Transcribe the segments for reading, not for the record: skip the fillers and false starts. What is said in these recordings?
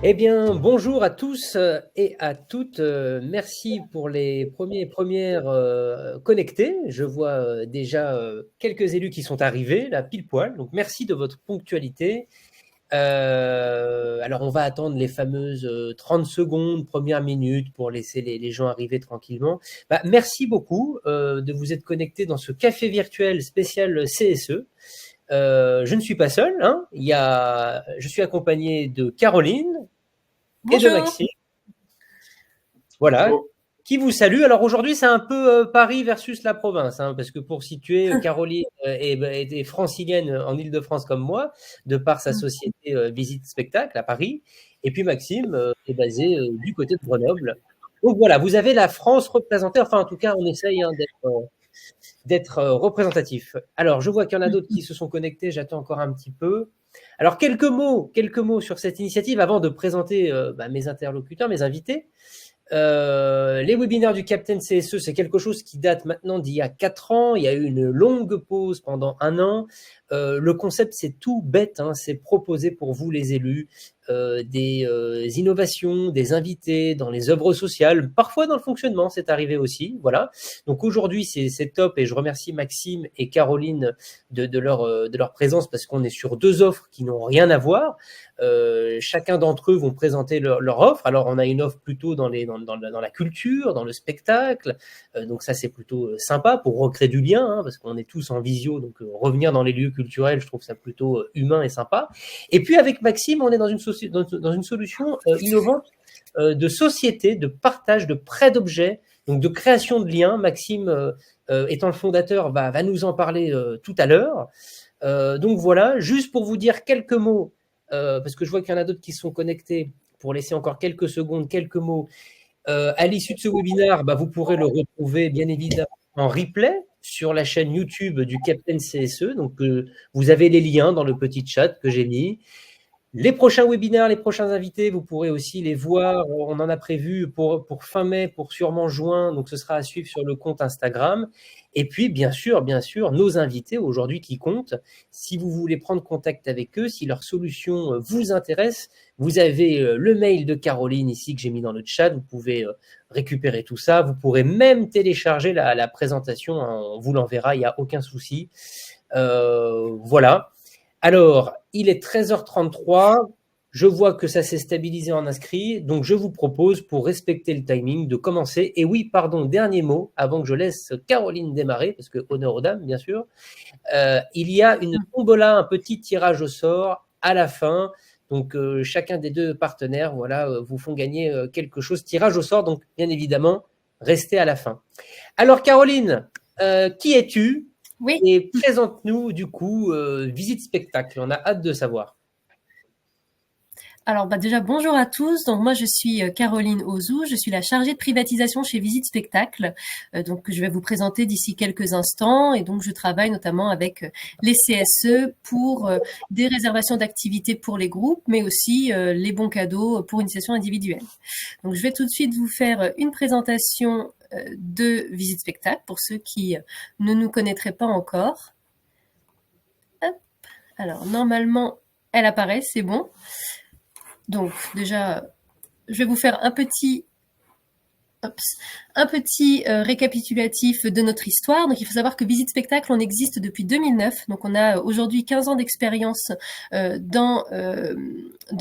Eh bien, bonjour à tous et à toutes. Merci pour les premiers et premières connectés. Je vois déjà quelques élus qui sont arrivés, là, pile poil. Donc, merci de votre ponctualité. Alors, on va attendre les fameuses 30 secondes, première minute pour laisser les gens arriver tranquillement. Merci beaucoup de vous être connectés dans ce café virtuel spécial CSE. Je ne suis pas seul, hein. Je suis accompagné de Caroline et de Bonjour. Maxime. Voilà, qui vous salue. Alors aujourd'hui, c'est un peu Paris versus la province, hein, parce que pour situer, Caroline est francilienne en Île-de-France comme moi, de par sa société Visite Spectacle à Paris, et puis Maxime est basé du côté de Grenoble. Donc voilà, vous avez la France représentée, enfin en tout cas, on essaye d'être représentatif. Alors, je vois qu'il y en a d'autres qui se sont connectés, j'attends encore un petit peu. Alors, quelques mots sur cette initiative avant de présenter mes interlocuteurs, mes invités. Les webinaires du Captain CSE, c'est quelque chose qui date maintenant d'il y a 4 ans. Il y a eu une longue pause pendant 1 an. Le concept, c'est tout bête, hein, c'est proposer pour vous, les élus, des innovations, des invités dans les œuvres sociales, parfois dans le fonctionnement, c'est arrivé aussi. Voilà. Donc aujourd'hui, c'est top et je remercie Maxime et Caroline de leur présence parce qu'on est sur 2 offres qui n'ont rien à voir. Chacun d'entre eux vont présenter leur offre. Alors, on a une offre plutôt dans la culture, dans le spectacle. Donc ça, c'est plutôt sympa pour recréer du lien, hein, parce qu'on est tous en visio. Donc, revenir dans les lieux culturels, je trouve ça plutôt humain et sympa. Et puis, avec Maxime, on est dans une solution innovante de société, de partage, de prêt d'objets, donc de création de liens. Maxime, étant le fondateur, va nous en parler tout à l'heure. Donc voilà, juste pour vous dire quelques mots, parce que je vois qu'il y en a d'autres qui sont connectés, pour laisser encore quelques secondes, quelques mots. À l'issue de ce webinaire, vous pourrez le retrouver bien évidemment en replay sur la chaîne YouTube du Captain CSE. Donc vous avez les liens dans le petit chat que j'ai mis. Les prochains webinaires, les prochains invités, vous pourrez aussi les voir. On en a prévu pour fin mai, pour sûrement juin. Donc, ce sera à suivre sur le compte Instagram. Et puis, bien sûr, nos invités aujourd'hui qui comptent. Si vous voulez prendre contact avec eux, si leur solution vous intéresse, vous avez le mail de Caroline ici que j'ai mis dans le chat. Vous pouvez récupérer tout ça. Vous pourrez même télécharger la présentation. On vous l'enverra, il n'y a aucun souci. Voilà. Alors, il est 13h33. Je vois que ça s'est stabilisé en inscrit. Donc, je vous propose, pour respecter le timing, de commencer. Et oui, pardon, dernier mot, avant que je laisse Caroline démarrer, parce que honneur aux dames, bien sûr. Il y a une tombola, un petit tirage au sort à la fin. Donc, chacun des 2 partenaires, voilà, vous font gagner quelque chose. Tirage au sort, donc, bien évidemment, restez à la fin. Alors, Caroline, qui es-tu? Oui. Et présente-nous, du coup, Visite Spectacle. On a hâte de savoir. Alors déjà bonjour à tous. Donc moi je suis Caroline Ozou, je suis la chargée de privatisation chez Visite Spectacle. Donc je vais vous présenter d'ici quelques instants et donc je travaille notamment avec les CSE pour des réservations d'activités pour les groupes, mais aussi les bons cadeaux pour une session individuelle. Donc je vais tout de suite vous faire une présentation de Visite Spectacle pour ceux qui ne nous connaîtraient pas encore. Hop. Alors normalement elle apparaît, c'est bon. Donc déjà, je vais vous faire un petit récapitulatif de notre histoire. Donc il faut savoir que Visite Spectacle, on existe depuis 2009. Donc on a aujourd'hui 15 ans d'expérience dans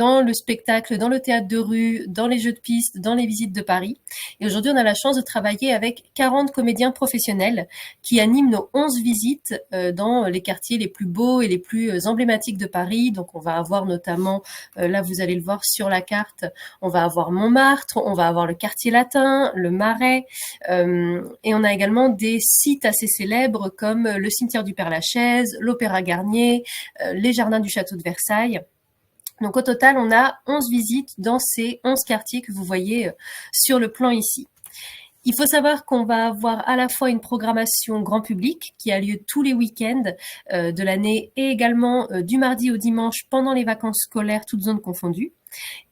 le spectacle, dans le théâtre de rue, dans les jeux de piste, dans les visites de Paris. Et aujourd'hui, on a la chance de travailler avec 40 comédiens professionnels qui animent nos 11 visites dans les quartiers les plus beaux et les plus emblématiques de Paris. Donc on va avoir notamment, là vous allez le voir sur la carte, on va avoir Montmartre, on va avoir le quartier latin, le Marais, et on a également des sites assez célèbres comme le cimetière du Père-Lachaise, l'Opéra Garnier, les jardins du château de Versailles. Donc au total, on a 11 visites dans ces 11 quartiers que vous voyez sur le plan ici. Il faut savoir qu'on va avoir à la fois une programmation grand public qui a lieu tous les week-ends de l'année et également du mardi au dimanche pendant les vacances scolaires, toutes zones confondues.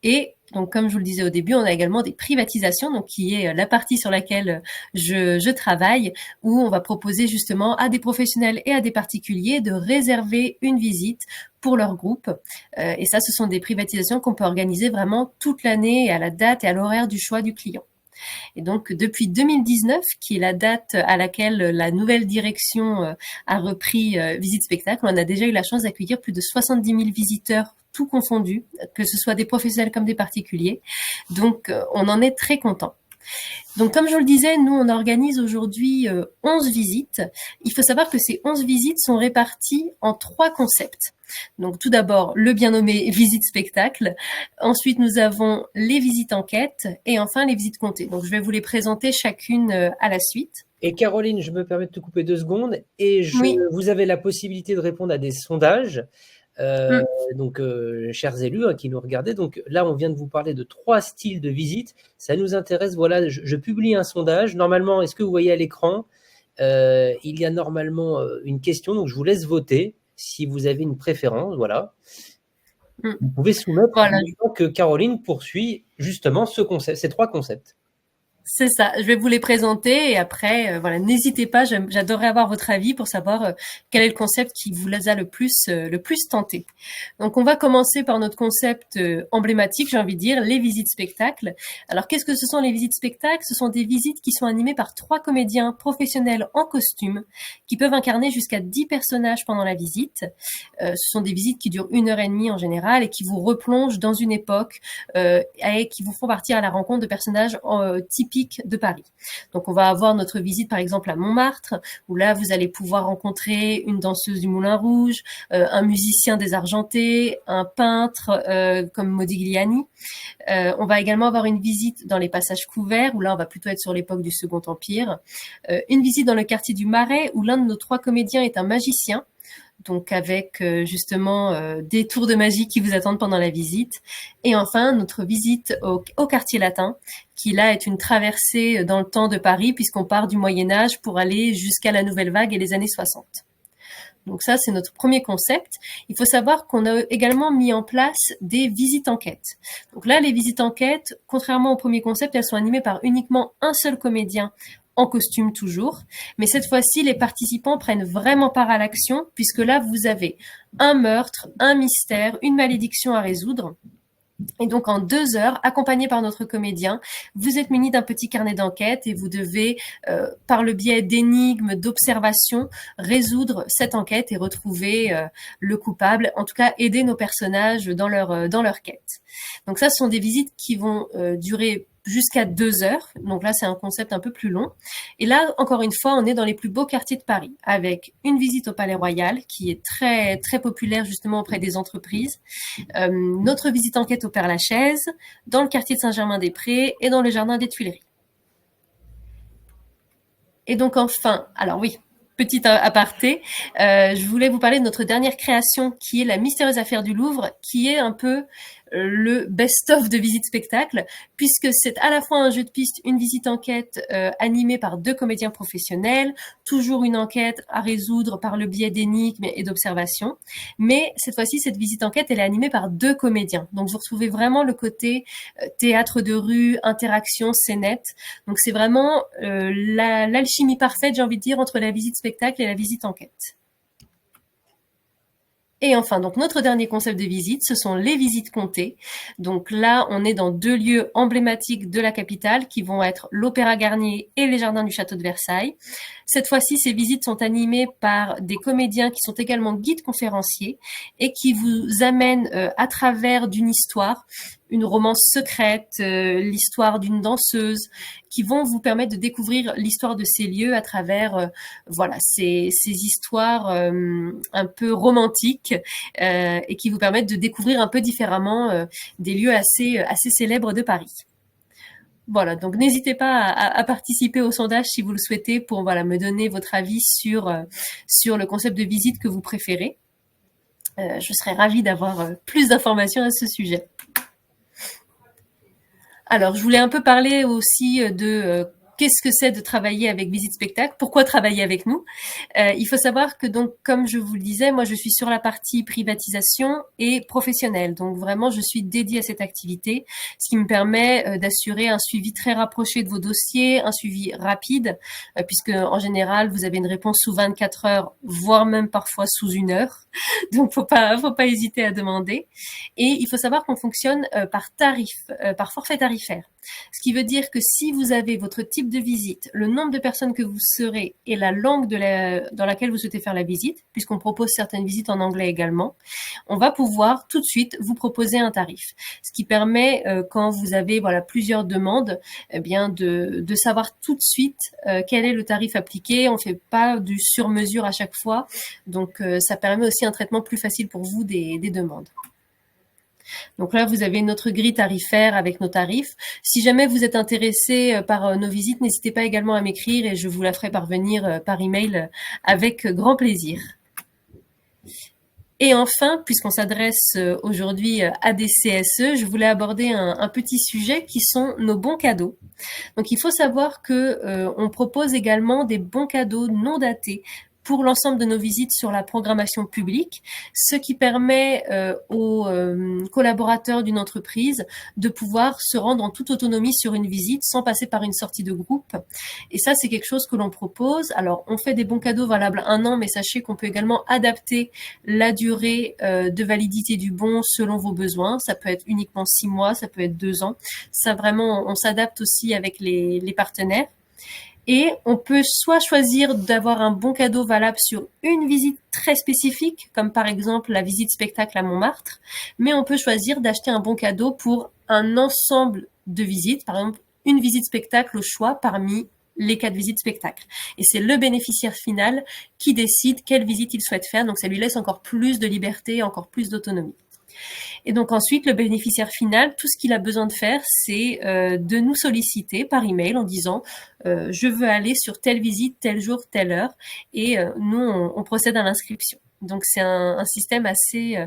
Et Donc, comme je vous le disais au début, on a également des privatisations, donc qui est la partie sur laquelle je travaille, où on va proposer justement à des professionnels et à des particuliers de réserver une visite pour leur groupe. Et ça, ce sont des privatisations qu'on peut organiser vraiment toute l'année à la date et à l'horaire du choix du client. Et donc, depuis 2019, qui est la date à laquelle la nouvelle direction a repris Visite Spectacle, on a déjà eu la chance d'accueillir plus de 70 000 visiteurs tout confondu, que ce soit des professionnels comme des particuliers. Donc, on en est très content. Donc, comme je vous le disais, nous, on organise aujourd'hui 11 visites. Il faut savoir que ces 11 visites sont réparties en 3 concepts. Donc, tout d'abord, le bien nommé visite spectacle. Ensuite, nous avons les visites enquête et enfin les visites comptées. Donc, je vais vous les présenter chacune à la suite. Et Caroline, je me permets de te couper 2 secondes. Et Oui. vous avez la possibilité de répondre à des sondages. Donc, chers élus qui nous regardez, donc là, on vient de vous parler de 3 styles de visite. Ça nous intéresse. Voilà, je publie un sondage. Normalement, est-ce que vous voyez à l'écran, il y a normalement une question. Donc, je vous laisse voter si vous avez une préférence. Voilà. Vous pouvez soumettre en même temps que Caroline poursuit justement ces 3 concepts. C'est ça, je vais vous les présenter et après, voilà, n'hésitez pas, j'adorerais avoir votre avis pour savoir quel est le concept qui vous a le plus tenté. Donc, on va commencer par notre concept emblématique, j'ai envie de dire, les visites spectacles. Alors, qu'est-ce que ce sont les visites spectacles? Ce sont des visites qui sont animées par 3 comédiens professionnels en costume qui peuvent incarner jusqu'à 10 personnages pendant la visite. Ce sont des visites qui durent 1h30 en général et qui vous replongent dans une époque et qui vous font partir à la rencontre de personnages typiques de Paris. Donc, on va avoir notre visite, par exemple, à Montmartre, où là, vous allez pouvoir rencontrer une danseuse du Moulin Rouge, un musicien désargenté, un peintre comme Modigliani. On va également avoir une visite dans les passages couverts, où là, on va plutôt être sur l'époque du Second Empire. Une visite dans le quartier du Marais, où l'un de nos 3 comédiens est un magicien, donc avec justement des tours de magie qui vous attendent pendant la visite. Et enfin, notre visite au quartier latin, qui là est une traversée dans le temps de Paris, puisqu'on part du Moyen-Âge pour aller jusqu'à la Nouvelle Vague et les années 60. Donc ça, c'est notre premier concept. Il faut savoir qu'on a également mis en place des visites enquêtes. Donc là, les visites enquêtes, contrairement au premier concept, elles sont animées par uniquement un seul comédien, en costume toujours. Mais cette fois-ci, les participants prennent vraiment part à l'action, puisque là, vous avez un meurtre, un mystère, une malédiction à résoudre. Et donc, en 2 heures, accompagné par notre comédien, vous êtes muni d'un petit carnet d'enquête et vous devez, par le biais d'énigmes, d'observations, résoudre cette enquête et retrouver le coupable. En tout cas, aider nos personnages dans leur quête. Donc ça, ce sont des visites qui vont durer jusqu'à 2 heures. Donc là, c'est un concept un peu plus long. Et là, encore une fois, on est dans les plus beaux quartiers de Paris, avec une visite au Palais Royal, qui est très, très populaire justement auprès des entreprises. Notre visite enquête au Père-Lachaise, dans le quartier de Saint-Germain-des-Prés et dans le jardin des Tuileries. Et donc enfin, alors oui, petit aparté, je voulais vous parler de notre dernière création, qui est la mystérieuse affaire du Louvre, qui est un peu le best-of de Visite Spectacle, puisque c'est à la fois un jeu de piste, une visite enquête animée par 2 comédiens professionnels, toujours une enquête à résoudre par le biais d'énigmes et d'observations, mais cette fois-ci, cette visite enquête, elle est animée par 2 comédiens. Donc, vous retrouvez vraiment le côté théâtre de rue, interaction, scénette. Donc, c'est vraiment l'alchimie parfaite, j'ai envie de dire, entre la visite spectacle et la visite enquête. Et enfin, donc notre dernier concept de visite, ce sont les visites comptées. Donc là, on est dans 2 lieux emblématiques de la capitale qui vont être l'Opéra Garnier et les jardins du château de Versailles. Cette fois-ci, ces visites sont animées par des comédiens qui sont également guides conférenciers et qui vous amènent à travers d'une histoire, une romance secrète, l'histoire d'une danseuse, qui vont vous permettre de découvrir l'histoire de ces lieux à travers voilà ces histoires un peu romantiques et qui vous permettent de découvrir un peu différemment des lieux assez célèbres de Paris. Voilà, donc n'hésitez pas à participer au sondage si vous le souhaitez pour voilà me donner votre avis sur le concept de visite que vous préférez. Je serais ravie d'avoir plus d'informations à ce sujet. Alors, je voulais un peu parler aussi de qu'est-ce que c'est de travailler avec Visite Spectacle? Pourquoi travailler avec nous? Il faut savoir que donc, comme je vous le disais, moi je suis sur la partie privatisation et professionnelle. Donc vraiment, je suis dédiée à cette activité, ce qui me permet d'assurer un suivi très rapproché de vos dossiers, un suivi rapide, puisque en général, vous avez une réponse sous 24 heures, voire même parfois sous 1 heure. Donc faut pas hésiter à demander. Et il faut savoir qu'on fonctionne par tarif, par forfait tarifaire. Ce qui veut dire que si vous avez votre type de visite, le nombre de personnes que vous serez et la langue dans laquelle vous souhaitez faire la visite, puisqu'on propose certaines visites en anglais également, on va pouvoir tout de suite vous proposer un tarif. Ce qui permet, quand vous avez plusieurs demandes, eh bien de savoir tout de suite quel est le tarif appliqué. On ne fait pas du sur-mesure à chaque fois. Donc ça permet aussi un traitement plus facile pour vous des demandes. Donc là, vous avez notre grille tarifaire avec nos tarifs. Si jamais vous êtes intéressé par nos visites, n'hésitez pas également à m'écrire et je vous la ferai parvenir par email avec grand plaisir. Et enfin, puisqu'on s'adresse aujourd'hui à des CSE, je voulais aborder un petit sujet qui sont nos bons cadeaux. Donc il faut savoir que on propose également des bons cadeaux non datés pour l'ensemble de nos visites sur la programmation publique, ce qui permet aux collaborateurs d'une entreprise de pouvoir se rendre en toute autonomie sur une visite sans passer par une sortie de groupe. Et ça, c'est quelque chose que l'on propose. Alors, on fait des bons cadeaux valables 1 an, mais sachez qu'on peut également adapter la durée de validité du bon selon vos besoins. Ça peut être uniquement 6 mois, ça peut être 2 ans. Ça, vraiment, on s'adapte aussi avec les partenaires. Et on peut soit choisir d'avoir un bon cadeau valable sur une visite très spécifique, comme par exemple la visite spectacle à Montmartre, mais on peut choisir d'acheter un bon cadeau pour un ensemble de visites, par exemple une visite spectacle au choix parmi les 4 visites spectacle. Et c'est le bénéficiaire final qui décide quelle visite il souhaite faire, donc ça lui laisse encore plus de liberté, encore plus d'autonomie. Et donc ensuite, le bénéficiaire final, tout ce qu'il a besoin de faire, c'est de nous solliciter par email en disant je veux aller sur telle visite, tel jour, telle heure, et nous on procède à l'inscription. Donc c'est un système assez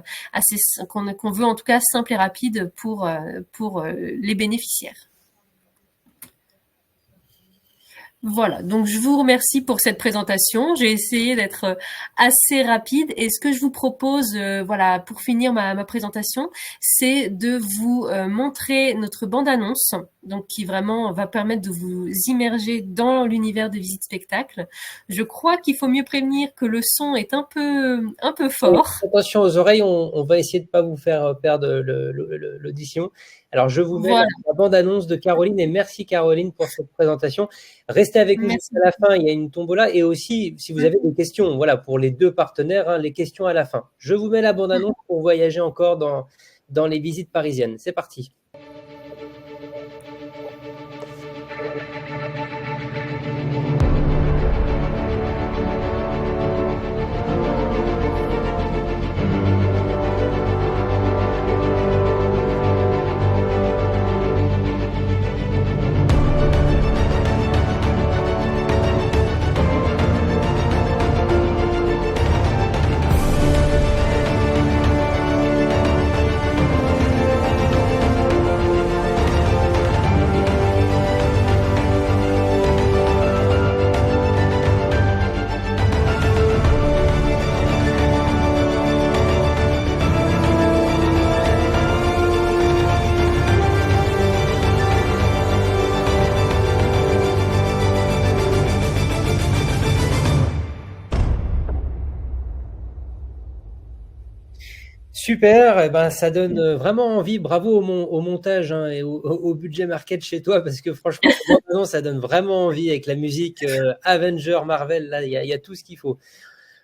qu'on veut en tout cas simple et rapide pour les bénéficiaires. Voilà, donc je vous remercie pour cette présentation. J'ai essayé d'être assez rapide et ce que je vous propose, pour finir ma présentation, c'est de vous montrer notre bande-annonce, donc qui vraiment va permettre de vous immerger dans l'univers de Visite Spectacle. Je crois qu'il faut mieux prévenir que le son est un peu fort. Attention aux oreilles, on va essayer de ne pas vous faire perdre l'audition. Alors, je vous mets la bande-annonce de Caroline et merci Caroline pour cette présentation. Restez avec nous jusqu'à la fin, il y a une tombola et aussi, si vous avez des questions, pour les 2 partenaires, les questions à la fin. Je vous mets la bande-annonce pour voyager encore dans les visites parisiennes. C'est parti. Super, ça donne vraiment envie. Bravo au montage et au budget market chez toi, parce que franchement, ça donne vraiment envie avec la musique Avenger, Marvel. Là, il y a tout ce qu'il faut.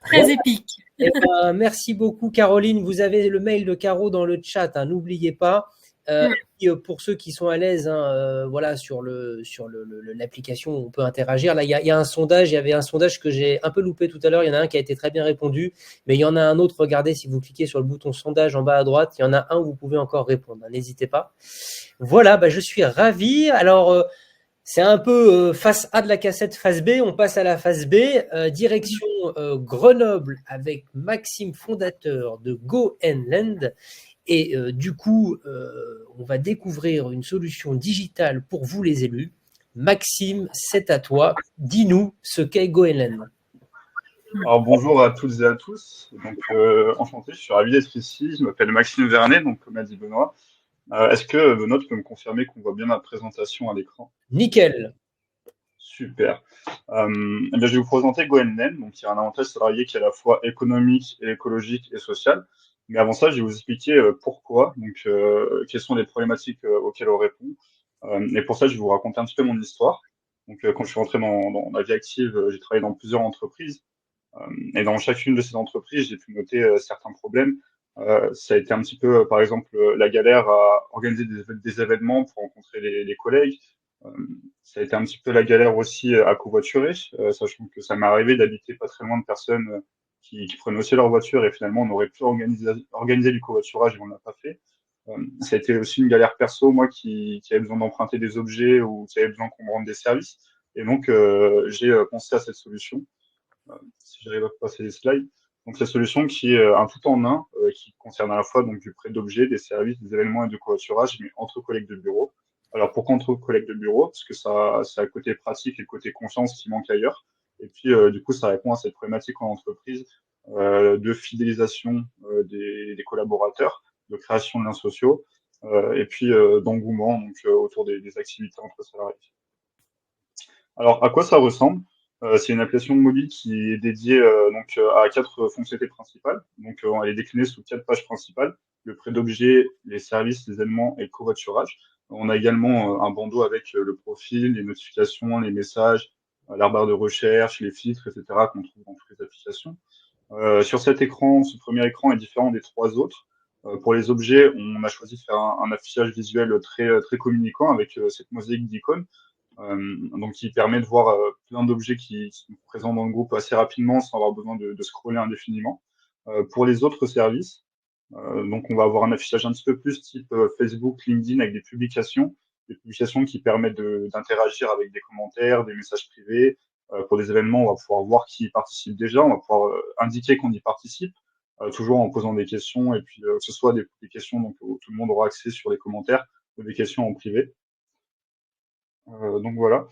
Très épique. Merci beaucoup, Caroline. Vous avez le mail de Caro dans le chat, n'oubliez pas. Et pour ceux qui sont à l'aise, sur l'application, on peut interagir. Là, il y a un sondage. Il y avait un sondage que j'ai un peu loupé tout à l'heure. Il y en a un qui a été très bien répondu, mais il y en a un autre. Regardez, si vous cliquez sur le bouton sondage en bas à droite, il y en a un où vous pouvez encore répondre. N'hésitez pas. Voilà, je suis ravi. Alors, c'est un peu face A de la cassette, face B. On passe à la face B, direction Grenoble avec Maxime, fondateur de Go and Land. Et du coup, on va découvrir une solution digitale pour vous les élus. Maxime, c'est à toi. Dis-nous ce qu'est Goélen. Alors bonjour à toutes et à tous. Donc enchanté, je suis ravi d'être ici. Je m'appelle Maxime Vernet, donc comme a dit Benoît. Est-ce que Benoît, tu peux me confirmer qu'on voit bien ma présentation à l'écran? Nickel. Super. Eh bien, je vais vous présenter Goenlen, donc il y a un avantage salarié qui est à la fois économique et écologique et social. Mais avant ça, je vais vous expliquer pourquoi, donc quelles sont les problématiques auxquelles on répond. Et pour ça, je vais vous raconter un petit peu mon histoire. Donc quand je suis rentré dans la vie active, j'ai travaillé dans plusieurs entreprises. Et dans chacune de ces entreprises, j'ai pu noter certains problèmes. Ça a été un petit peu, par exemple, la galère à organiser des événements pour rencontrer les collègues. Euh, Ça a été un petit peu la galère aussi à covoiturer, sachant que ça m'est arrivé d'habiter pas très loin de personnes qui prenaient aussi leur voiture et finalement on aurait pu organiser du covoiturage et on l'a pas fait. Ça a été aussi une galère perso, moi qui avait besoin d'emprunter des objets ou qui avait besoin qu'on me rende des services. Et donc j'ai pensé à cette solution si j'arrive à passer les slides. Donc la solution qui est un tout en un, qui concerne à la fois donc du prêt d'objets, des services, des événements et de covoiturage, mais entre collègues de bureau. Alors pourquoi entre collègues de bureau? Parce que ça, c'est à côté pratique et le côté confiance qui manque ailleurs. Et puis du coup, ça répond à cette problématique en entreprise de fidélisation des collaborateurs, de création de liens sociaux, et puis d'engouement donc autour des activités entre salariés. Alors, à quoi ça ressemble? C'est une application mobile qui est dédiée à quatre fonctionnalités principales. Donc, elle est déclinée sous quatre pages principales: le prêt d'objets, les services, les éléments et le covoiturage. On a également un bandeau avec le profil, les notifications, les messages, la barre de recherche, les filtres, etc. qu'on trouve dans toutes les applications. Sur cet écran, ce premier écran est différent des trois autres. Pour les objets, on a choisi de faire un affichage visuel très communicant avec cette mosaïque d'icônes. Donc qui permet de voir plein d'objets qui sont présents dans le groupe assez rapidement sans avoir besoin de scroller indéfiniment. Pour les autres services, donc on va avoir un affichage un petit peu plus type Facebook, LinkedIn avec des publications qui permettent d'interagir avec des commentaires, des messages privés. Pour des événements, on va pouvoir voir qui y participe déjà, on va pouvoir indiquer qu'on y participe, toujours en posant des questions, et puis que ce soit des questions donc, où tout le monde aura accès sur les commentaires, ou des questions en privé. Donc voilà.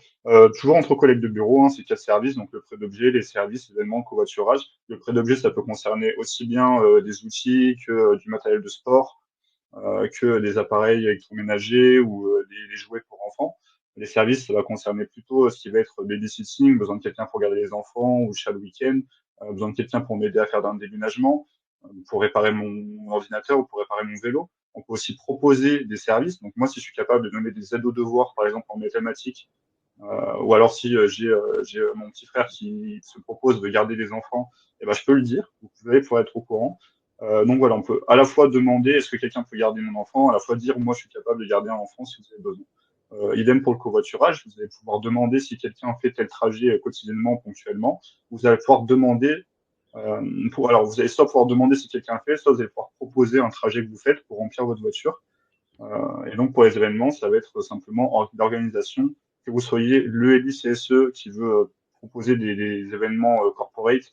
Toujours entre collègues de bureau, hein, c'est quatre services, donc le prêt d'objets, les services, événements, covoiturage. Le prêt d'objets, ça peut concerner aussi bien des outils que du matériel de sport, que des appareils électroménagers ou des jouets pour enfants. Les services, ça va concerner plutôt ce qui va être babysitting, besoin de quelqu'un pour garder les enfants ou chat le week-end, besoin de quelqu'un pour m'aider à faire un déménagement, pour réparer mon ordinateur ou pour réparer mon vélo. On peut aussi proposer des services. Donc moi, si je suis capable de donner des aides aux devoirs, par exemple en mathématiques, ou alors si j'ai mon petit frère qui se propose de garder des enfants, eh ben, je peux le dire. Vous pouvez pour être au courant. Donc voilà, on peut à la fois demander est-ce que quelqu'un peut garder mon enfant, à la fois dire moi je suis capable de garder un enfant si vous avez besoin. Idem pour le covoiturage, vous allez pouvoir demander si quelqu'un fait tel trajet quotidiennement, ponctuellement. Vous allez pouvoir demander alors, vous allez soit pouvoir demander si quelqu'un le fait, soit vous allez pouvoir proposer un trajet que vous faites pour remplir votre voiture. Et donc, pour les événements, ça va être simplement l'organisation, que vous soyez l'ELI CSE qui veut proposer des événements corporate,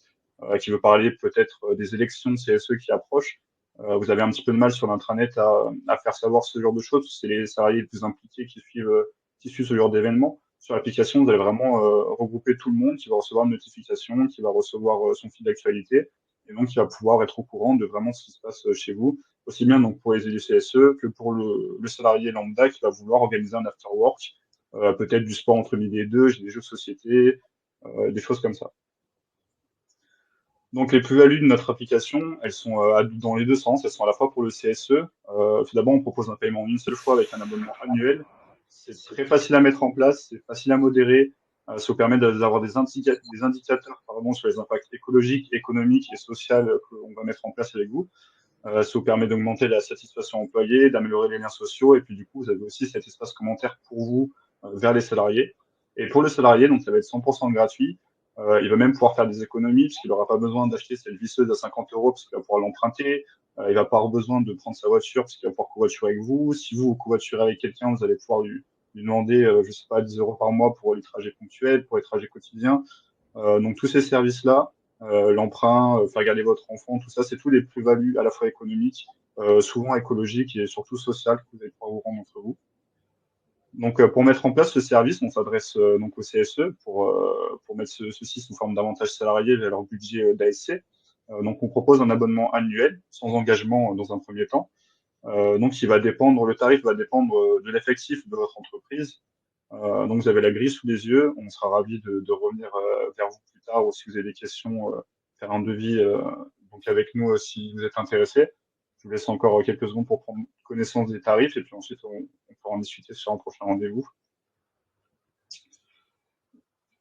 qui veut parler peut-être des élections CSE qui approchent. Vous avez un petit peu de mal sur l'intranet à faire savoir ce genre de choses. C'est les salariés les plus impliqués qui suivent ce genre d'événements. Sur l'application, vous allez vraiment regrouper tout le monde qui va recevoir une notification, qui va recevoir son fil d'actualité, et donc qui va pouvoir être au courant de vraiment ce qui se passe chez vous, aussi bien donc pour les élus CSE que pour le salarié lambda qui va vouloir organiser un after work, peut-être du sport entre midi et deux, j'ai des jeux de société, des choses comme ça. Donc les plus-values de notre application, elles sont dans les deux sens. Elles sont à la fois pour le CSE. Tout d'abord, on propose un paiement en une seule fois avec un abonnement annuel. C'est très facile à mettre en place, c'est facile à modérer. Ça vous permet d'avoir des indicateurs pardon, sur les impacts écologiques, économiques et sociaux qu'on va mettre en place avec vous. Ça vous permet d'augmenter la satisfaction employée, d'améliorer les liens sociaux. Et puis du coup, vous avez aussi cet espace commentaire pour vous vers les salariés. Et pour le salarié, donc ça va être 100% gratuit. Il va même pouvoir faire des économies puisqu'il n'aura pas besoin d'acheter cette visseuse à 50 euros parce qu'il va pouvoir l'emprunter. Il va pas avoir besoin de prendre sa voiture parce qu'il va pouvoir covoiturer avec vous. Si vous covoiturez avec quelqu'un, vous allez pouvoir lui demander, je sais pas, 10 euros par mois pour les trajets ponctuels, pour les trajets quotidiens. Donc tous ces services-là, l'emprunt, faire garder votre enfant, tout ça, c'est tous les plus-values à la fois économiques, souvent écologiques et surtout sociales que vous allez pouvoir vous rendre entre vous. Donc, pour mettre en place ce service, on s'adresse donc au CSE pour mettre ceci sous forme d'avantages salariés vers leur budget d'ASC. Donc, on propose un abonnement annuel sans engagement dans un premier temps. Donc, le tarif va dépendre de l'effectif de votre entreprise. Donc, vous avez la grille sous les yeux. On sera ravi de revenir vers vous plus tard ou si vous avez des questions, faire un devis donc avec nous si vous êtes intéressé. Je vous laisse encore quelques secondes pour prendre connaissance des tarifs et puis ensuite on pourra en discuter sur un prochain rendez-vous.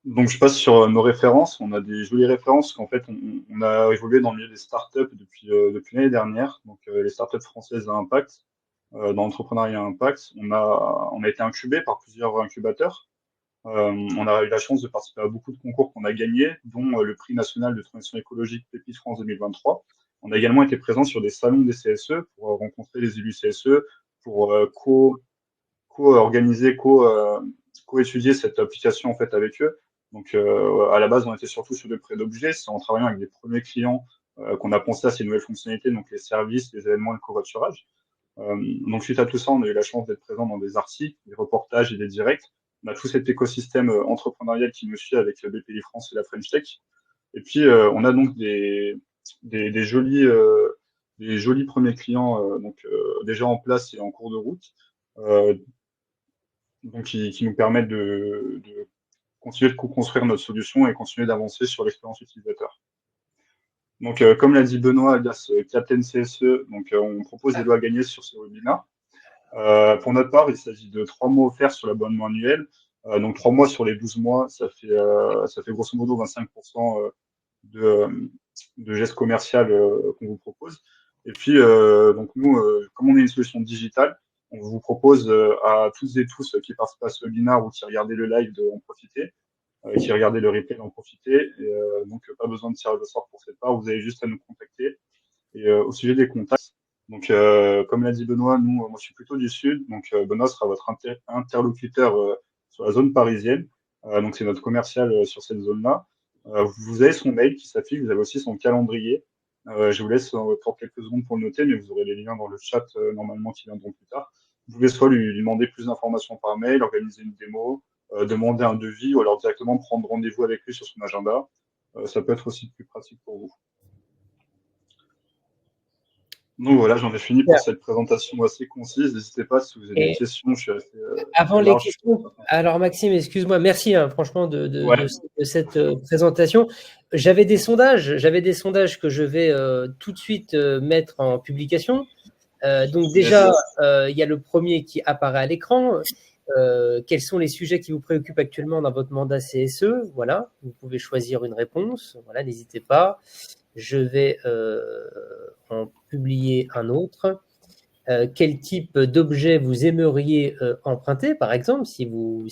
Donc, je passe sur nos références. On a des jolies références qu'en fait, on a évolué dans le milieu des startups depuis l'année dernière. Donc, les startups françaises à impact, dans l'entrepreneuriat à impact. On a été incubé par plusieurs incubateurs. On a eu la chance de participer à beaucoup de concours qu'on a gagnés, dont le prix national de transition écologique Pépite France 2023. On a également été présent sur des salons des CSE pour rencontrer les élus CSE, pour co-organiser, co-étudier cette application en fait avec eux. Donc, à la base, on était surtout sur des prêts d'objets. C'est en travaillant avec des premiers clients qu'on a pensé à ces nouvelles fonctionnalités, donc les services, les événements, le covoiturage. Donc, suite à tout ça, on a eu la chance d'être présent dans des articles, des reportages et des directs. On a tout cet écosystème entrepreneurial qui nous suit avec BPI France et la French Tech. Et puis, on a donc des jolis premiers clients déjà en place et en cours de route, donc qui nous permettent de continuer de co-construire notre solution et continuer d'avancer sur l'expérience utilisateur. Donc, comme l'a dit Benoît, alias Captain CSE, donc, on propose des lots à gagner sur ce webinaire. Pour notre part, il s'agit de 3 mois offerts sur l'abonnement annuel. Donc, 3 mois sur les 12 mois, ça fait grosso modo 25% de gestes commercial qu'on vous propose. Et puis, donc nous, comme on est une solution digitale, on vous propose à toutes et tous qui participent à ce webinaire ou qui regardaient le live d'en profiter, qui regardaient le replay d'en profiter. Et, donc, pas besoin de tirage au sort pour cette part. Vous avez juste à nous contacter. Et au sujet des contacts, donc, comme l'a dit Benoît, moi, je suis plutôt du Sud. Donc, Benoît sera votre interlocuteur sur la zone parisienne. Donc, c'est notre commercial sur cette zone-là. Vous avez son mail qui s'affiche. Vous avez aussi son calendrier. Je vous laisse pour quelques secondes pour le noter, mais vous aurez les liens dans le chat normalement qui viendront plus tard. Vous pouvez soit lui demander plus d'informations par mail, organiser une démo, demander un devis ou alors directement prendre rendez-vous avec lui sur son agenda. Ça peut être aussi plus pratique pour vous. Donc voilà, j'en ai fini pour cette présentation assez concise. N'hésitez pas si vous avez des questions. Je suis assez, avant les questions, alors Maxime, excuse-moi, merci franchement de cette présentation. J'avais des sondages que je vais tout de suite mettre en publication. Donc déjà, il y a le premier qui apparaît à l'écran. Quels sont les sujets qui vous préoccupent actuellement dans votre mandat CSE? Voilà, vous pouvez choisir une réponse. Voilà, n'hésitez pas. Je vais en publier un autre. Quel type d'objet vous aimeriez emprunter, par exemple, si vous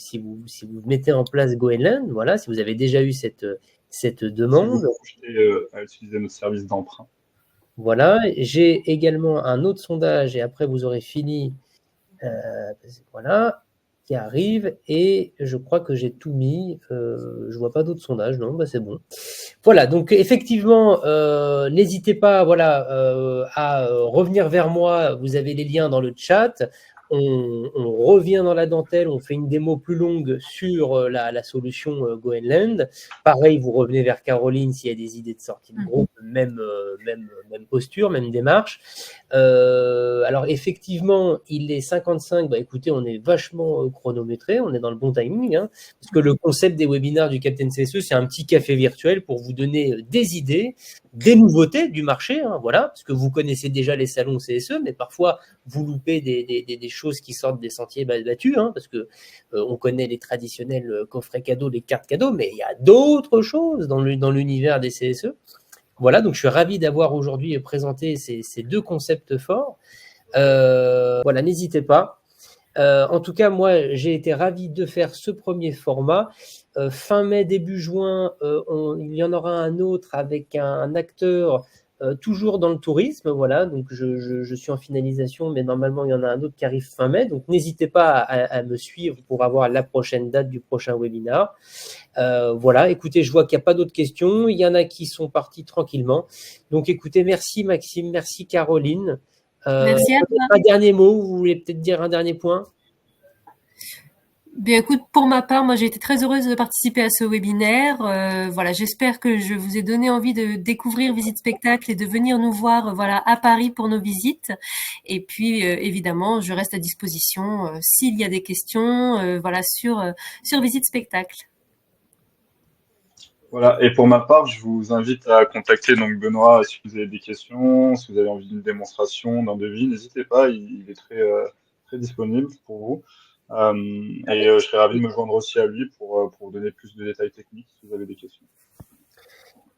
mettez en place GoEnland, voilà, si vous avez déjà eu cette demande. Si vous projetez à utiliser notre service d'emprunt. Voilà, j'ai également un autre sondage et après vous aurez fini. Voilà. Qui arrive et je crois que j'ai tout mis. Je vois pas d'autres sondages, non, c'est bon. Voilà, donc effectivement, n'hésitez pas, à revenir vers moi. Vous avez les liens dans le chat. On revient dans la dentelle, on fait une démo plus longue sur la solution GoEnland. Pareil, vous revenez vers Caroline s'il y a des idées de sortie de groupe, même posture, même démarche. Alors effectivement, il est 55. Bah écoutez, on est vachement chronométré, on est dans le bon timing, parce que le concept des webinaires du Captain CSE, c'est un petit café virtuel pour vous donner des idées, des nouveautés du marché, voilà, parce que vous connaissez déjà les salons CSE, mais parfois vous loupez des choses qui sortent des sentiers battus, parce que on connaît les traditionnels coffrets cadeaux, les cartes cadeaux, mais il y a d'autres choses dans l'univers des CSE. Voilà, donc je suis ravi d'avoir aujourd'hui présenté ces deux concepts forts. Voilà, n'hésitez pas. En tout cas, moi, j'ai été ravi de faire ce premier format. Fin mai, début juin, il y en aura un autre avec un acteur toujours dans le tourisme. Voilà, donc je suis en finalisation, mais normalement, il y en a un autre qui arrive fin mai. Donc, n'hésitez pas à me suivre pour avoir la prochaine date du prochain webinaire. Voilà, écoutez, je vois qu'il n'y a pas d'autres questions. Il y en a qui sont partis tranquillement. Donc, écoutez, merci Maxime, merci Caroline. Merci à toi. Un dernier mot, vous voulez peut-être dire un dernier point? Bien, écoute, pour ma part, moi j'ai été très heureuse de participer à ce webinaire. Voilà, j'espère que je vous ai donné envie de découvrir Visite Spectacle et de venir nous voir, voilà, à Paris pour nos visites. Et puis, évidemment, je reste à disposition s'il y a des questions, voilà, sur Visite Spectacle. Voilà. Et pour ma part, je vous invite à contacter donc Benoît si vous avez des questions, si vous avez envie d'une démonstration, d'un devis, n'hésitez pas, il est très disponible pour vous. Je serais ravi de me joindre aussi à lui pour vous donner plus de détails techniques si vous avez des questions.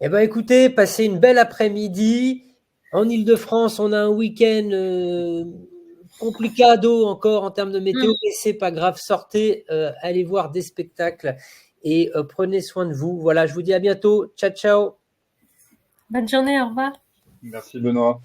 Eh bien, écoutez, passez une belle après-midi. En Île-de-France, on a un week-end complicado encore en termes de météo, mais c'est pas grave. Sortez, allez voir des spectacles et prenez soin de vous. Voilà, je vous dis à bientôt. Ciao, ciao. Bonne journée, au revoir. Merci Benoît.